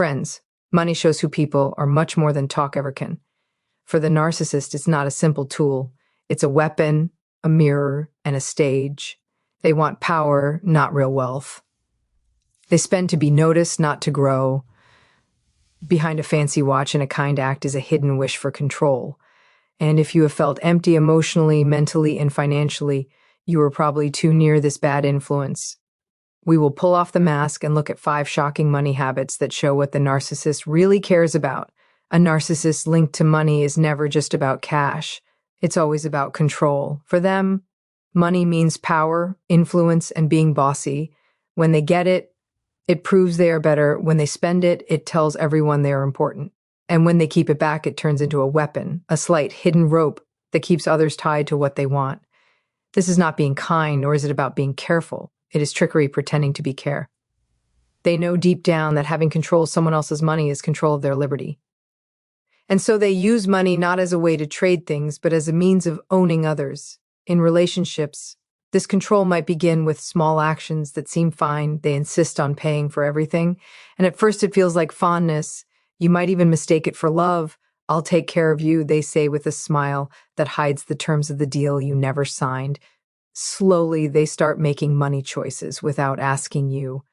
Friends, money shows who people are much more than talk ever can. For the narcissist, it's not a simple tool. It's a weapon, a mirror, and a stage. They want power, not real wealth. They spend to be noticed, not to grow. Behind a fancy watch and a kind act is a hidden wish for control. And if you have felt empty emotionally, mentally, and financially, you are probably too near this bad influence. We will pull off the mask and look at 5 shocking money habits that show what the narcissist really cares about. A narcissist linked to money is never just about cash. It's always about control. For them, money means power, influence, and being bossy. When they get it, it proves they are better. When they spend it, it tells everyone they are important. And when they keep it back, it turns into a weapon, a slight hidden rope that keeps others tied to what they want. This is not being kind, nor is it about being careful. It is trickery pretending to be care. They know deep down that having control of someone else's money is control of their liberty. And so they use money not as a way to trade things, but as a means of owning others. In relationships, this control might begin with small actions that seem fine. They insist on paying for everything. And at first it feels like fondness. You might even mistake it for love. I'll take care of you, they say with a smile that hides the terms of the deal you never signed. Slowly, they start making money choices without asking you.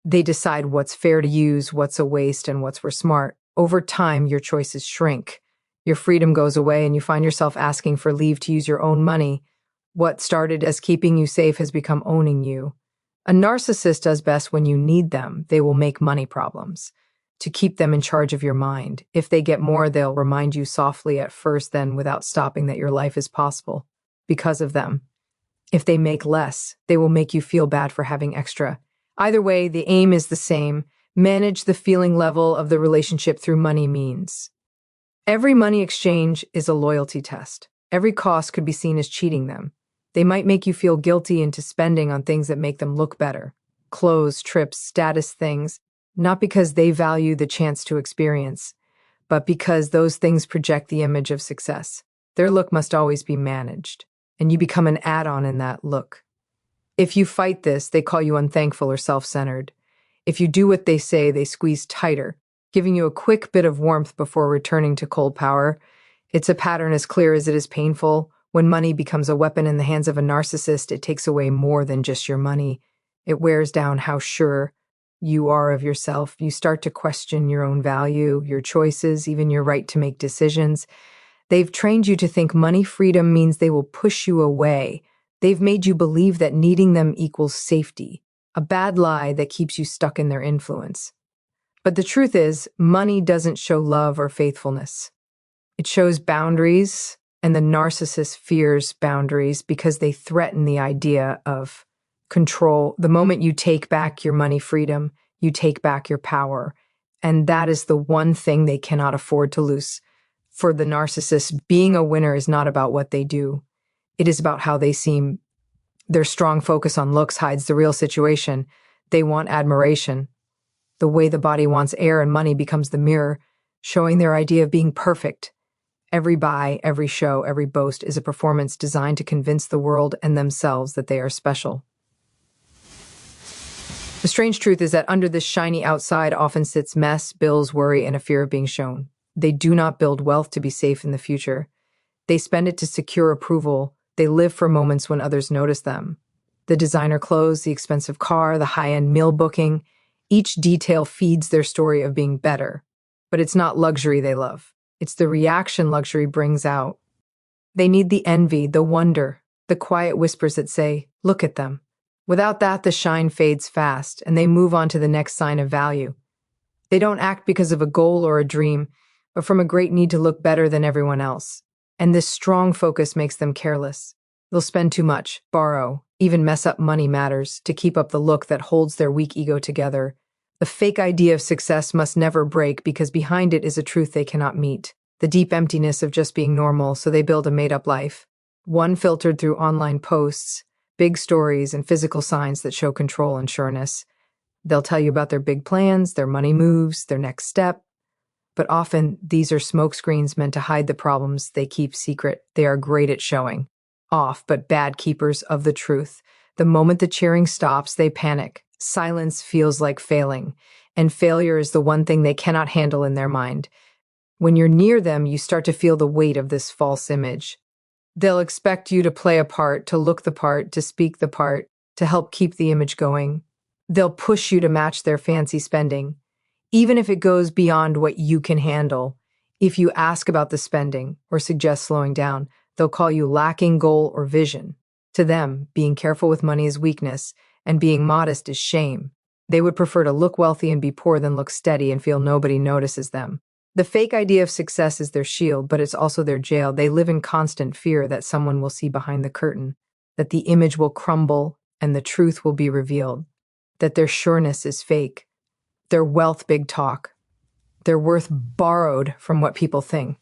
They decide what's fair to use, what's a waste, and what's for smart. Over time, your choices shrink. Your freedom goes away, and you find yourself asking for leave to use your own money. What started as keeping you safe has become owning you. A narcissist does best when you need them. They will make money problems to keep them in charge of your mind. If they get more, they'll remind you softly at first, then without stopping, that your life is possible because of them. If they make less, they will make you feel bad for having extra. Either way, the aim is the same. Manage the feeling level of the relationship through money means. Every money exchange is a loyalty test. Every cost could be seen as cheating them. They might make you feel guilty into spending on things that make them look better. Clothes, trips, status things. Not because they value the chance to experience, but because those things project the image of success. Their look must always be managed, and you become an add-on in that look. If you fight this, they call you unthankful or self-centered. If you do what they say, they squeeze tighter, giving you a quick bit of warmth before returning to cold power. It's a pattern as clear as it is painful. When money becomes a weapon in the hands of a narcissist, it takes away more than just your money. It wears down how sure you are of yourself. You start to question your own value, your choices, even your right to make decisions. They've trained you to think money freedom means they will push you away. They've made you believe that needing them equals safety, a bad lie that keeps you stuck in their influence. But the truth is, money doesn't show love or faithfulness. It shows boundaries, and the narcissist fears boundaries because they threaten the idea of control. The moment you take back your money freedom, you take back your power. And that is the one thing they cannot afford to lose. For the narcissist, being a winner is not about what they do. It is about how they seem. Their strong focus on looks hides the real situation. They want admiration. The way the body wants air and money becomes the mirror, showing their idea of being perfect. Every buy, every show, every boast is a performance designed to convince the world and themselves that they are special. The strange truth is that under this shiny outside often sits mess, bills, worry, and a fear of being shown. They do not build wealth to be safe in the future. They spend it to secure approval. They live for moments when others notice them. The designer clothes, the expensive car, the high-end meal booking, each detail feeds their story of being better. But it's not luxury they love. It's the reaction luxury brings out. They need the envy, the wonder, the quiet whispers that say, "Look at them." Without that, the shine fades fast, and they move on to the next sign of value. They don't act because of a goal or a dream, but from a great need to look better than everyone else. And this strong focus makes them careless. They'll spend too much, borrow, even mess up money matters to keep up the look that holds their weak ego together. The fake idea of success must never break because behind it is a truth they cannot meet. The deep emptiness of just being normal, so they build a made-up life. One filtered through online posts, big stories, and physical signs that show control and sureness. They'll tell you about their big plans, their money moves, their next step. But often, these are smokescreens meant to hide the problems they keep secret. They are great at showing off, but bad keepers of the truth. The moment the cheering stops, they panic. Silence feels like failing, and failure is the one thing they cannot handle in their mind. When you're near them, you start to feel the weight of this false image. They'll expect you to play a part, to look the part, to speak the part, to help keep the image going. They'll push you to match their fancy spending, even if it goes beyond what you can handle. If you ask about the spending or suggest slowing down, they'll call you lacking goal or vision. To them, being careful with money is weakness, and being modest is shame. They would prefer to look wealthy and be poor than look steady and feel nobody notices them. The fake idea of success is their shield, but it's also their jail. They live in constant fear that someone will see behind the curtain, that the image will crumble and the truth will be revealed, that their sureness is fake, their wealth big talk, their worth borrowed from what people think.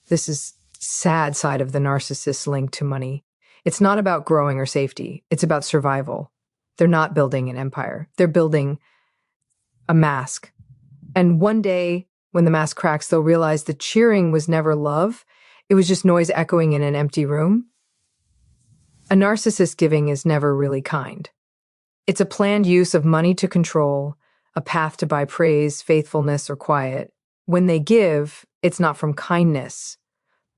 This is sad side of the narcissist's link to money. It's not about growing or safety. It's about survival. They're not building an empire. They're building a mask. And one day, when the mask cracks, they'll realize the cheering was never love. It was just noise echoing in an empty room. A narcissist giving is never really kind. It's a planned use of money to control, a path to buy praise, faithfulness, or quiet. When they give, it's not from kindness,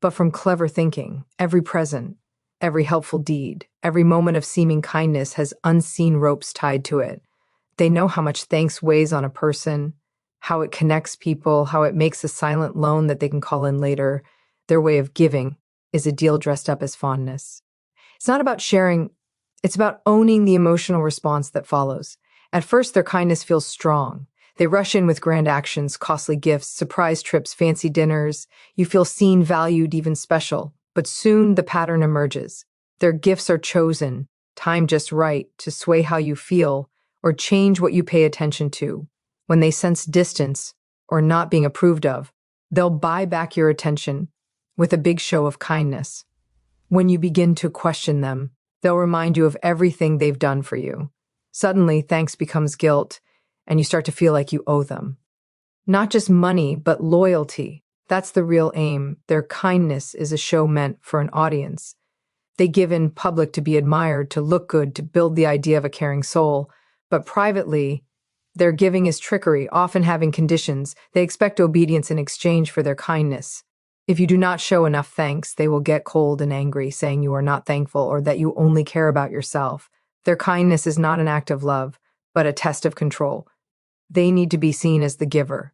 but from clever thinking. Every present, every helpful deed, every moment of seeming kindness has unseen ropes tied to it. They know how much thanks weighs on a person, how it connects people, how it makes a silent loan that they can call in later. Their way of giving is a deal dressed up as fondness. It's not about sharing, it's about owning the emotional response that follows. At first, their kindness feels strong. They rush in with grand actions, costly gifts, surprise trips, fancy dinners. You feel seen, valued, even special. But soon the pattern emerges. Their gifts are chosen, timed just right, to sway how you feel or change what you pay attention to. When they sense distance or not being approved of, they'll buy back your attention with a big show of kindness. When you begin to question them, they'll remind you of everything they've done for you. Suddenly, thanks becomes guilt, and you start to feel like you owe them. Not just money, but loyalty. That's the real aim. Their kindness is a show meant for an audience. They give in public to be admired, to look good, to build the idea of a caring soul. But privately, their giving is trickery, often having conditions. They expect obedience in exchange for their kindness. If you do not show enough thanks, they will get cold and angry, saying you are not thankful or that you only care about yourself. Their kindness is not an act of love, but a test of control. They need to be seen as the giver,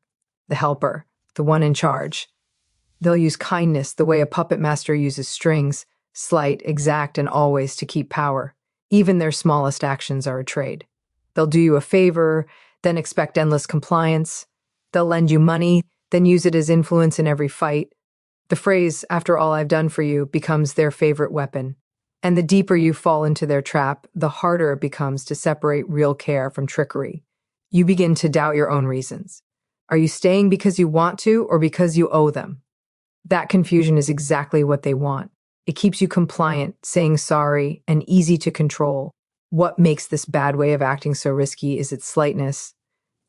the helper, the one in charge. They'll use kindness the way a puppet master uses strings, slight, exact, and always to keep power. Even their smallest actions are a trade. They'll do you a favor, then expect endless compliance. They'll lend you money, then use it as influence in every fight. The phrase, "after all I've done for you," becomes their favorite weapon. And the deeper you fall into their trap, the harder it becomes to separate real care from trickery. You begin to doubt your own reasons. Are you staying because you want to or because you owe them? That confusion is exactly what they want. It keeps you compliant, saying sorry, and easy to control. What makes this bad way of acting so risky is its slightness.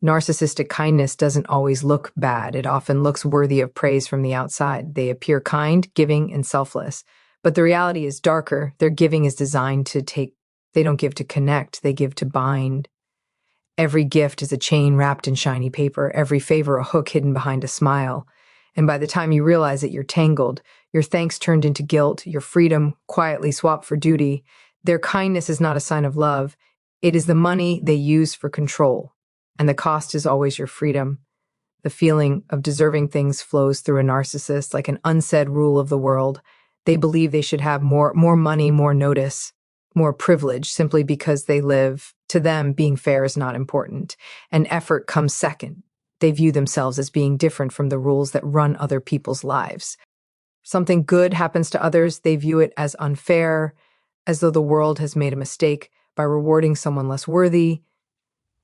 Narcissistic kindness doesn't always look bad. It often looks worthy of praise from the outside. They appear kind, giving, and selfless. But the reality is darker. Their giving is designed to take. They don't give to connect. They give to bind. Every gift is a chain wrapped in shiny paper. Every favor a hook hidden behind a smile. And by the time you realize that you're tangled, your thanks turned into guilt, your freedom quietly swapped for duty. Their kindness is not a sign of love. It is the money they use for control. And the cost is always your freedom. The feeling of deserving things flows through a narcissist like an unsaid rule of the world. They believe they should have more money, more notice, more privilege simply because they live. To them, being fair is not important, and effort comes second. They view themselves as being different from the rules that run other people's lives. Something good happens to others, they view it as unfair, as though the world has made a mistake by rewarding someone less worthy.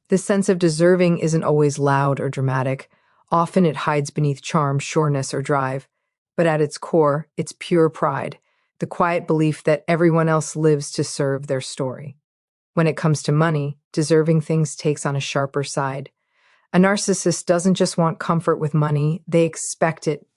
This sense of deserving isn't always loud or dramatic. Often it hides beneath charm, sureness, or drive. But at its core, it's pure pride, the quiet belief that everyone else lives to serve their story. When it comes to money, deserving things takes on a sharper side. A narcissist doesn't just want comfort with money, they expect it.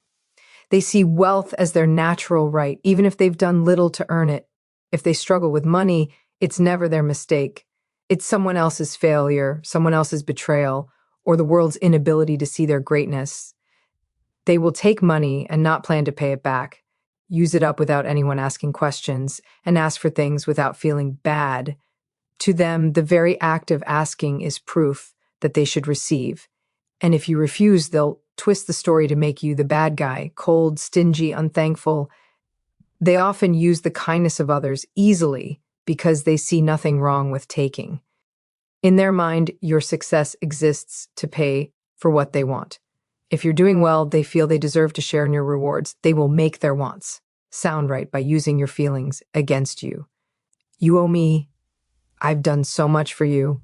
They see wealth as their natural right, even if they've done little to earn it. If they struggle with money, it's never their mistake. It's someone else's failure, someone else's betrayal, or the world's inability to see their greatness. They will take money and not plan to pay it back, use it up without anyone asking questions, and ask for things without feeling bad. To them, the very act of asking is proof that they should receive. And if you refuse, they'll twist the story to make you the bad guy, cold, stingy, unthankful. They often use the kindness of others easily because they see nothing wrong with taking. In their mind, your success exists to pay for what they want. If you're doing well, they feel they deserve to share in your rewards. They will make their wants sound right by using your feelings against you. You owe me. I've done so much for you.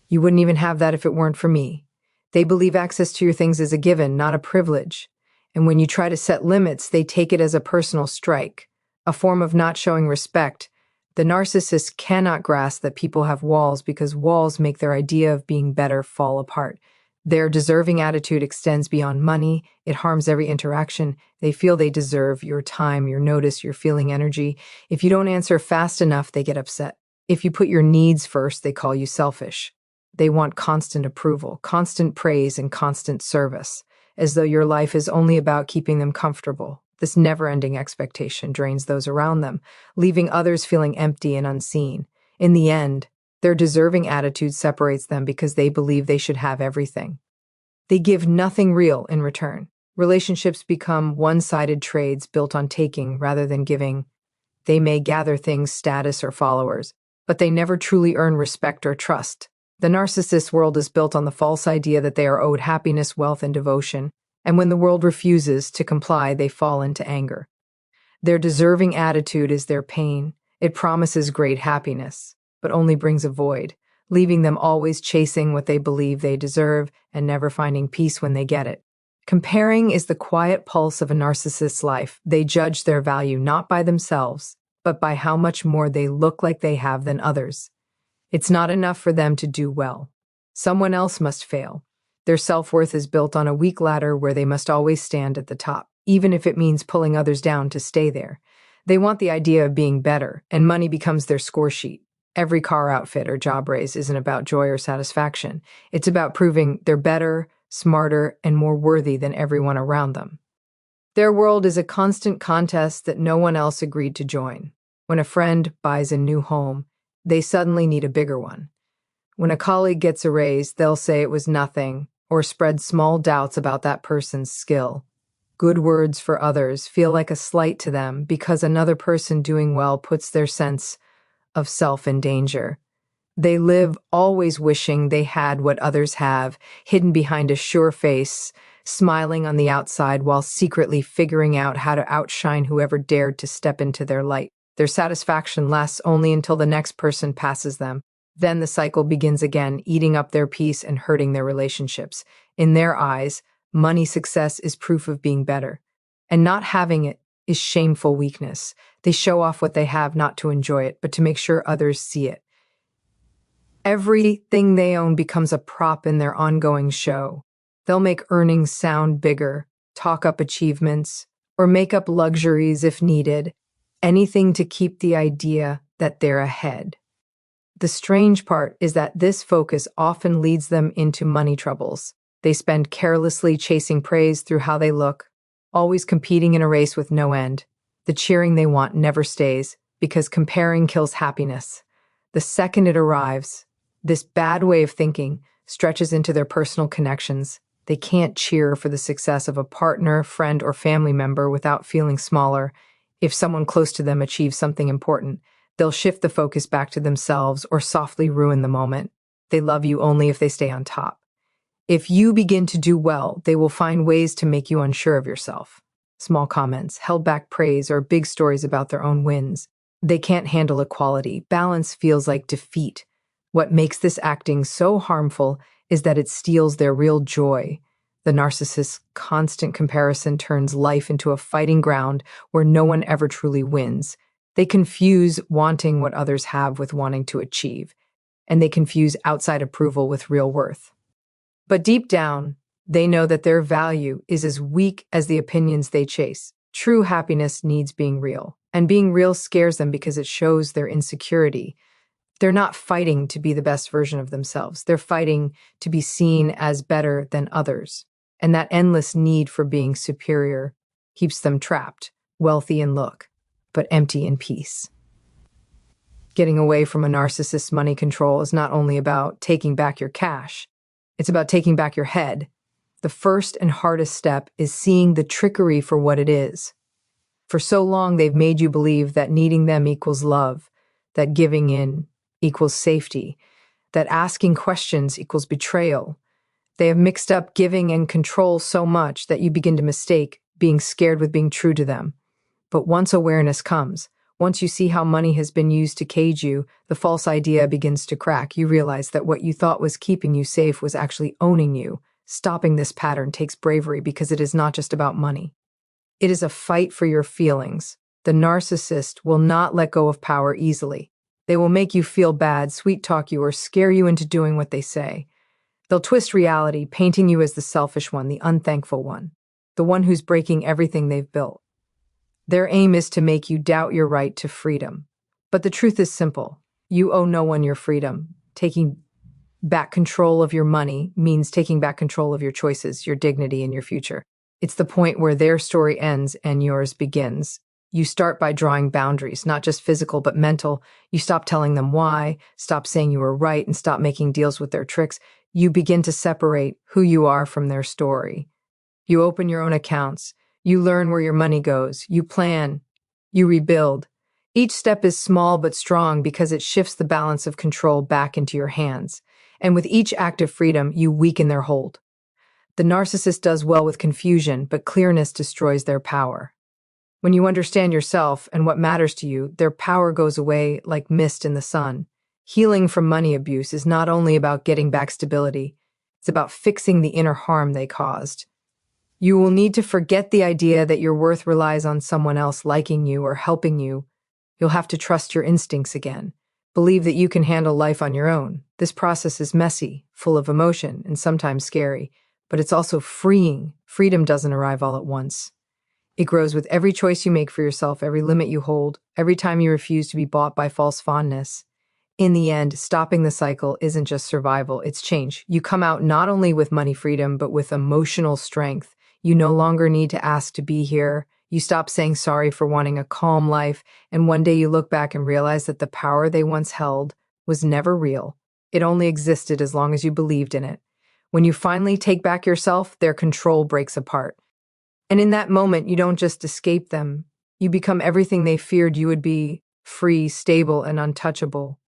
You wouldn't even have that if it weren't for me. They believe access to your things is a given, not a privilege. And when you try to set limits, they take it as a personal strike, a form of not showing respect. The narcissist cannot grasp that people have walls because walls make their idea of being better fall apart. Their deserving attitude extends beyond money. It harms every interaction. They feel they deserve your time, your notice, your feeling energy. If you don't answer fast enough, they get upset. If you put your needs first, they call you selfish. They want constant approval, constant praise, and constant service, as though your life is only about keeping them comfortable. This never-ending expectation drains those around them, leaving others feeling empty and unseen. In the end, their deserving attitude separates them because they believe they should have everything. They give nothing real in return. Relationships become one-sided trades built on taking rather than giving. They may gather things, status, or followers, but they never truly earn respect or trust. The narcissist world is built on the false idea that they are owed happiness, wealth, and devotion, and when the world refuses to comply, they fall into anger. Their deserving attitude is their pain. It promises great happiness, but only brings a void, leaving them always chasing what they believe they deserve and never finding peace when they get it. Comparing is the quiet pulse of a narcissist's life. They judge their value not by themselves, but by how much more they look like they have than others. It's not enough for them to do well. Someone else must fail. Their self-worth is built on a weak ladder where they must always stand at the top, even if it means pulling others down to stay there. They want the idea of being better, and money becomes their score sheet. Every car outfit or job raise isn't about joy or satisfaction. It's about proving they're better, smarter, and more worthy than everyone around them. Their world is a constant contest that no one else agreed to join. When a friend buys a new home, they suddenly need a bigger one. When a colleague gets a raise, they'll say it was nothing or spread small doubts about that person's skill. Good words for others feel like a slight to them because another person doing well puts their sense of self in danger. They live always wishing they had what others have, hidden behind a sure face, smiling on the outside while secretly figuring out how to outshine whoever dared to step into their light. Their satisfaction lasts only until the next person passes them. Then the cycle begins again, eating up their peace and hurting their relationships. In their eyes, money success is proof of being better, and not having it is shameful weakness. They show off what they have not to enjoy it, but to make sure others see it. Everything they own becomes a prop in their ongoing show. They'll make earnings sound bigger, talk up achievements, or make up luxuries if needed, anything to keep the idea that they're ahead. The strange part is that this focus often leads them into money troubles. They spend carelessly chasing praise through how they look, always competing in a race with no end. The cheering they want never stays because comparing kills happiness. The second it arrives, this bad way of thinking stretches into their personal connections. They can't cheer for the success of a partner, friend, or family member without feeling smaller. If someone close to them achieves something important, they'll shift the focus back to themselves or softly ruin the moment. They love you only if they stay on top. If you begin to do well, they will find ways to make you unsure of yourself. Small comments, held back praise, or big stories about their own wins. They can't handle equality. Balance feels like defeat. What makes this acting so harmful is that it steals their real joy. The narcissist's constant comparison turns life into a fighting ground where no one ever truly wins. They confuse wanting what others have with wanting to achieve, and they confuse outside approval with real worth. But deep down, they know that their value is as weak as the opinions they chase. True happiness needs being real, and being real scares them because it shows their insecurity. They're not fighting to be the best version of themselves. They're fighting to be seen as better than others. And that endless need for being superior keeps them trapped, wealthy in look, but empty in peace. Getting away from a narcissist's money control is not only about taking back your cash, it's about taking back your head. The first and hardest step is seeing the trickery for what it is. For so long, they've made you believe that needing them equals love, that giving in equals safety, that asking questions equals betrayal. They have mixed up giving and control so much that you begin to mistake being scared with being true to them. But once awareness comes, once you see how money has been used to cage you, the false idea begins to crack. You realize that what you thought was keeping you safe was actually owning you. Stopping this pattern takes bravery because it is not just about money. It is a fight for your feelings. The narcissist will not let go of power easily. They will make you feel bad, sweet-talk you, or scare you into doing what they say. They'll twist reality, painting you as the selfish one, the unthankful one, the one who's breaking everything they've built. Their aim is to make you doubt your right to freedom. But the truth is simple. You owe no one your freedom. Taking back control of your money means taking back control of your choices, your dignity, and your future. It's the point where their story ends and yours begins. You start by drawing boundaries, not just physical, but mental. You stop telling them why, stop saying you were right, and stop making deals with their tricks. You begin to separate who you are from their story. You open your own accounts. You learn where your money goes. You plan. You rebuild. Each step is small but strong because it shifts the balance of control back into your hands. And with each act of freedom, you weaken their hold. The narcissist does well with confusion, but clearness destroys their power. When you understand yourself and what matters to you, their power goes away like mist in the sun. Healing from money abuse is not only about getting back stability, it's about fixing the inner harm they caused. You will need to forget the idea that your worth relies on someone else liking you or helping you. You'll have to trust your instincts again. Believe that you can handle life on your own. This process is messy, full of emotion, and sometimes scary, but it's also freeing. Freedom doesn't arrive all at once. It grows with every choice you make for yourself, every limit you hold, every time you refuse to be bought by false fondness. In the end, stopping the cycle isn't just survival, it's change. You come out not only with money freedom, but with emotional strength. You no longer need to ask to be here. You stop saying sorry for wanting a calm life, and one day you look back and realize that the power they once held was never real. It only existed as long as you believed in it. When you finally take back yourself, their control breaks apart. And in that moment, you don't just escape them. You become everything they feared you would be: free, stable, and untouchable.